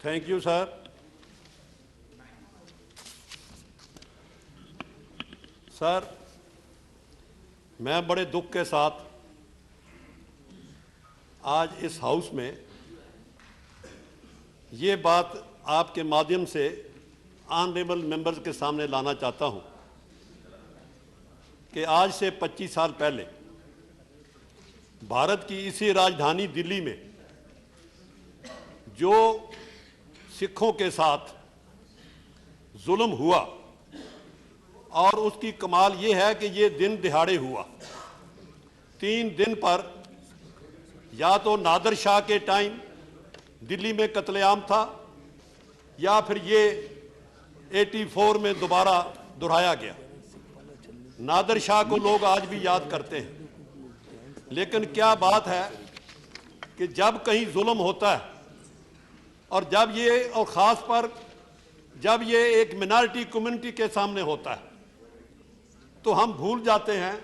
Thank you sir. Sir, मैं बड़े दुख के साथ आज इस हाउस में ये बात आपके माध्यम से ऑनरेबल मेंबर्स के सामने लाना चाहता हूं कि आज से 25 साल पहले भारत की इसी राजधानी दिल्ली में जो सिखों के साथ जुल्म हुआ, और उसकी कमाल ये है कि ये दिन दिहाड़े हुआ। 3 दिन पर या तो नादर शाह के टाइम दिल्ली में कत्लेआम था, या फिर ये 84 में दोबारा दोहराया गया। नादर शाह को लोग आज भी याद करते हैं, लेकिन क्या बात है कि जब कहीं जुल्म होता है और जब ये, और ख़ास पर जब ये एक मिनॉरिटी कम्युनिटी के सामने होता है, तो हम भूल जाते हैं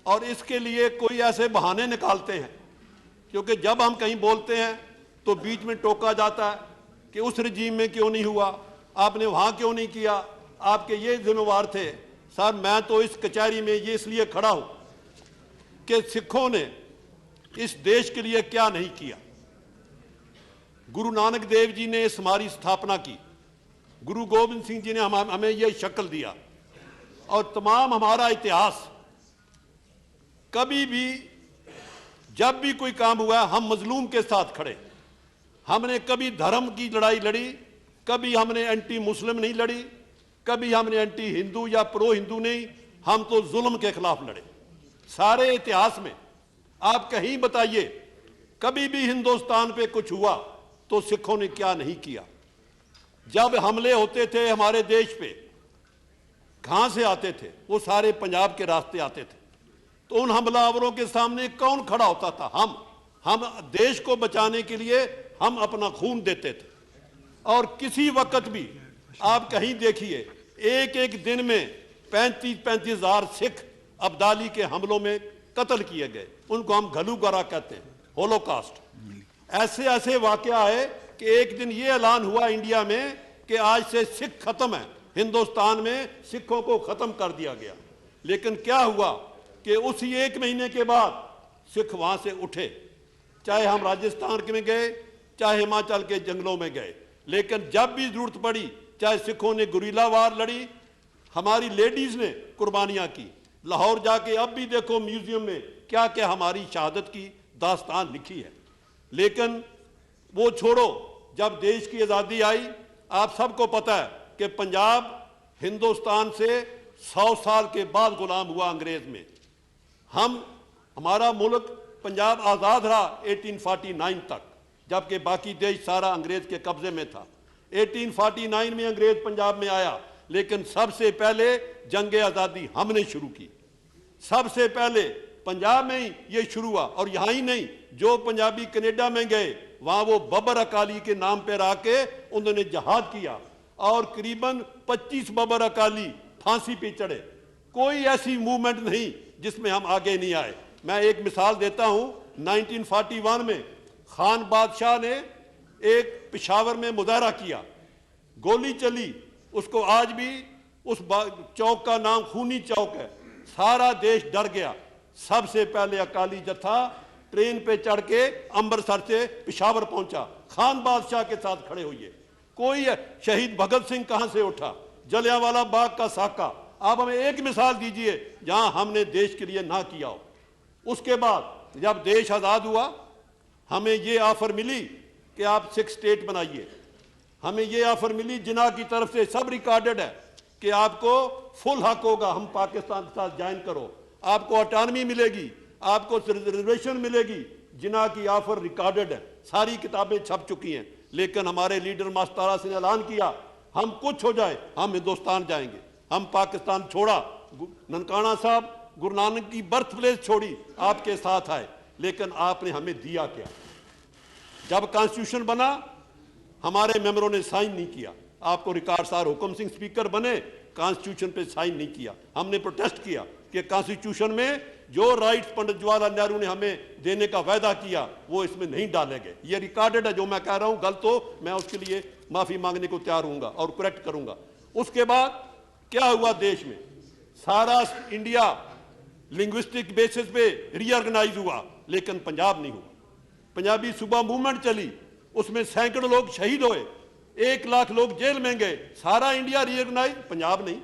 और इसके लिए कोई ऐसे बहाने निकालते हैं। क्योंकि जब हम कहीं बोलते हैं तो बीच में टोका जाता है कि उस रजीम में क्यों नहीं हुआ, आपने वहाँ क्यों नहीं किया, आपके ये जिम्मेवार थे। सर, मैं तो इस कचहरी में ये इसलिए खड़ा हूँ कि सिखों ने इस देश के लिए क्या नहीं किया। गुरु नानक देव जी ने इस हमारी स्थापना की, गुरु गोविंद सिंह जी ने हमें ये शक्ल दिया, और तमाम हमारा इतिहास, कभी भी जब भी कोई काम हुआ हम मजलूम के साथ खड़े। हमने कभी धर्म की लड़ाई लड़ी, कभी हमने एंटी मुस्लिम नहीं लड़ी, कभी हमने एंटी हिंदू या प्रो हिंदू नहीं, हम तो जुल्म के खिलाफ लड़े। सारे इतिहास में आप कहीं बताइए कभी भी हिंदुस्तान पे कुछ हुआ तो सिखों ने क्या नहीं किया। जब हमले होते थे हमारे देश पे, कहां से आते थे? वो सारे पंजाब के रास्ते आते थे। तो उन हमलावरों के सामने कौन खड़ा होता था? हम देश को बचाने के लिए हम अपना खून देते थे। और किसी वक्त भी आप कहीं देखिए, एक एक दिन में 35-35 हजार सिख अब्दाली के हमलों में कत्ल किए गए। उनको हम घलूगरा कहते हैं, होलोकास्ट। ऐसे ऐसे वाकया है कि एक दिन ये ऐलान हुआ इंडिया में कि आज से सिख खत्म है, हिंदुस्तान में सिखों को खत्म कर दिया गया। लेकिन क्या हुआ कि उसी 1 महीने के बाद सिख वहां से उठे, चाहे हम राजस्थान में गए, चाहे हिमाचल के जंगलों में गए। लेकिन जब भी जरूरत पड़ी, चाहे सिखों ने गुरीला वार लड़ी, हमारी लेडीज ने कुर्बानियां की। लाहौर जाके अब भी देखो म्यूजियम में क्या क्या हमारी शहादत की दास्तान लिखी है। लेकिन वो छोड़ो, जब देश की आज़ादी आई, आप सबको पता है कि पंजाब हिंदुस्तान से 100 साल के बाद गुलाम हुआ अंग्रेज में। हमारा मुल्क पंजाब आज़ाद रहा 1849 तक, जबकि बाकी देश सारा अंग्रेज के कब्जे में था। 1849 में अंग्रेज पंजाब में आया, लेकिन सबसे पहले जंग आज़ादी हमने शुरू की। सबसे पहले पंजाब में ही ये शुरू हुआ। और यहाँ ही नहीं, जो पंजाबी कनेडा में गए, वहाँ वो बबर अकाली के नाम पर आके उन्होंने जहाद किया, और करीबन 25 बबर अकाली फांसी पे चढ़े। कोई ऐसी मूवमेंट नहीं जिसमें हम आगे नहीं आए। मैं एक मिसाल देता हूं, 1941 में खान बादशाह ने एक पेशावर में मुजाहरा किया, गोली चली, उसको आज भी उस चौक का नाम खूनी चौक है। सारा देश डर गया। सबसे पहले अकाली जत्था ट्रेन पे चढ़ के अमृतसर से पेशावर पहुंचा, खान बादशाह के साथ खड़े हुए। कोई शहीद भगत सिंह कहां से उठा, जलियांवाला बाग का साका। आप हमें एक मिसाल दीजिए जहां हमने देश के लिए ना किया हो। उसके बाद जब देश आज़ाद हुआ, हमें ये ऑफर मिली कि आप 6 स्टेट बनाइए। हमें ये ऑफर मिली जिन्ना की तरफ से, सब रिकॉर्डेड है, कि आपको फुल हक होगा, हम पाकिस्तान के साथ ज्वाइन करो, आपको ऑटोनॉमी मिलेगी, आपको रिजर्वेशन मिलेगी। जिन्ना की ऑफर रिकॉर्डेड है, सारी किताबें छप चुकी हैं। लेकिन हमारे लीडर मास्टारा से ऐलान किया, हम कुछ हो जाए हम हिंदुस्तान जाएंगे। हम पाकिस्तान छोड़ा, ननकाना साहब गुरु नानक की बर्थ प्लेस छोड़ी, आपके साथ आए। लेकिन आपने हमें दिया क्या? जब कॉन्स्टिट्यूशन बना, हमारे मेंबरों ने साइन नहीं किया। आपको रिकॉर्ड सार, हुक्म सिंह स्पीकर बने, कॉन्स्टिट्यूशन पे साइन नहीं किया। हमने प्रोटेस्ट किया कि कॉन्स्टिट्यूशन में जो राइट्स पंडित जवाहरलाल नेहरू ने हमें देने का वायदा किया वो इसमें नहीं डाले गए। ये रिकॉर्डेड है, जो मैं कह रहा हूं गलत हो मैं उसके लिए माफी मांगने को तैयार हूंगा और करेक्ट करूंगा। उसके बाद क्या हुआ देश में, सारा इंडिया लिंग्विस्टिक बेसिस पे रीऑर्गेनाइज हुआ, लेकिन पंजाब नहीं हुआ। पंजाबी सुबह मूवमेंट चली, उसमें सैकड़ों लोग शहीद हुए, 1 लाख लोग जेल में गए, सारा इंडिया रीऑर्गेनाइज, पंजाब नहीं।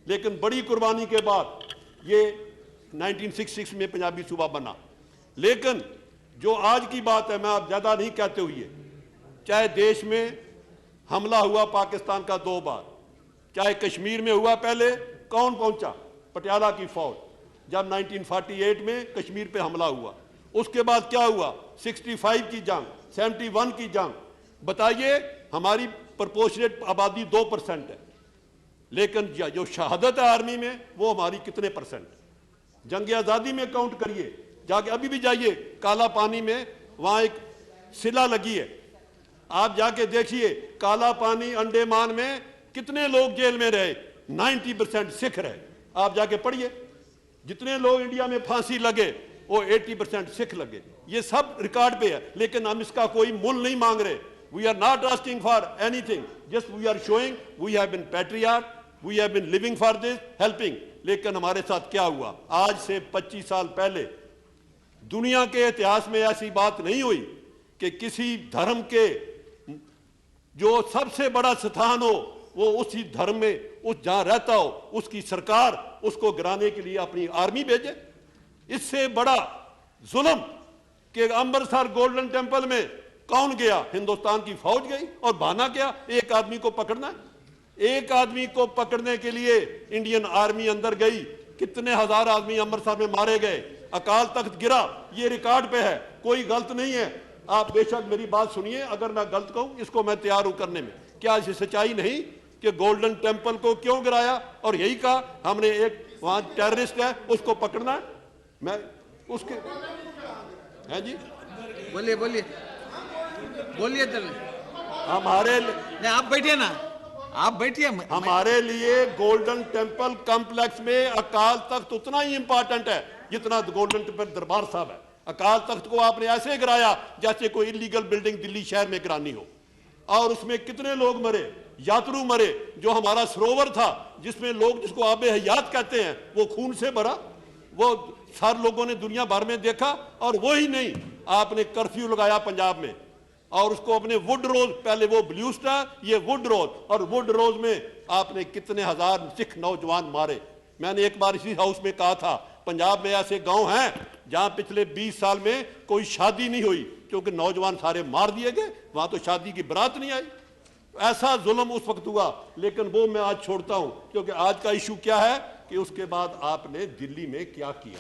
लेकिन बड़ी कुर्बानी के बाद ये 1966 में पंजाबी सूबा बना। लेकिन जो आज की बात है, मैं आप ज्यादा नहीं कहते हुए, चाहे देश में हमला हुआ पाकिस्तान का 2 बार, चाहे कश्मीर में हुआ, पहले कौन पहुंचा, पटियाला की फौज, जब 1948 में कश्मीर पे हमला हुआ। उसके बाद क्या हुआ, 65 की जंग, 71 की जंग। बताइए, हमारी प्रोपोर्शनेट आबादी 2% है, लेकिन जो शहादत है आर्मी में वो हमारी कितने %? जंग आजादी में काउंट करिए, जाके अभी भी जाइए काला पानी में, वहां एक सिला लगी है, आप जाके देखिए काला पानी अंडमान में कितने लोग जेल में रहे, 90% सिख रहे। आप जाके पढ़िए, जितने लोग इंडिया में फांसी लगे वो 80% सिख लगे। ये सब रिकॉर्ड पे है, लेकिन हम इसका कोई मूल नहीं मांग रहे। We are not asking for anything, just we are showing we have been patriot, we have been living for this, helping. लेकिन हमारे साथ क्या हुआ, आज से 25 साल पहले दुनिया के इतिहास में ऐसी बात नहीं हुई कि किसी धर्म के जो सबसे बड़ा स्थान हो वो उसी धर्म में उस जहां रहता हो उसकी सरकार उसको गिराने के लिए अपनी आर्मी भेजे। इससे बड़ा जुल्म कि अमृतसर गोल्डन टेंपल में कौन गया, हिंदुस्तान की फौज गई, और बहाना क्या, एक आदमी को पकड़ना है। एक आदमी को पकड़ने के लिए इंडियन आर्मी अंदर गई, कितने हजार आदमी अमृतसर में मारे गए, अकाल तख्त गिरा, ये रिकॉर्ड पे है, कोई गलत नहीं है। आप बेशक मेरी बात सुनिए, अगर मैं गलत कहूं इसको मैं तैयार हूं करने में। क्या ऐसी सच्चाई नहीं कि गोल्डन टेंपल को क्यों गिराया, और यही कहा हमने एक वहां टेररिस्ट है उसको पकड़ना है। मैं उसके है जी, बोलिए बोलिए बोलिए, हमारे आप बैठिए ना, आप बैठिए। हमारे लिए गोल्डन टेंपल कॉम्प्लेक्स में अकाल तख्त उतना ही इंपॉर्टेंट है जितना गोल्डन टेंपल दरबार साहब है। अकाल तख्त को आपने ऐसे गिराया जैसे कोई इलीगल बिल्डिंग दिल्ली शहर में गिरानी हो, और उसमें कितने लोग मरे, यात्रु मरे। जो हमारा सरोवर था जिसमें लोग, जिसको आबे हयात कहते हैं, वो खून से भरा, वो सारे लोगों ने दुनिया भर में देखा। और वो ही नहीं, आपने कर्फ्यू लगाया पंजाब में, और उसको अपने वुड रोज, पहले वो ब्लू स्टार, ये वुड रोज, और वुड रोज में आपने कितने हजार सिख नौजवान मारे। मैंने एक बार इसी हाउस में कहा था, पंजाब में ऐसे गांव हैं जहां पिछले 20 साल में कोई शादी नहीं हुई क्योंकि नौजवान सारे मार दिए गए, वहां तो शादी की बारात नहीं आई। ऐसा जुल्म उस वक्त हुआ, लेकिन वो मैं आज छोड़ता हूं, क्योंकि आज का इशू क्या है कि उसके बाद आपने दिल्ली में क्या किया।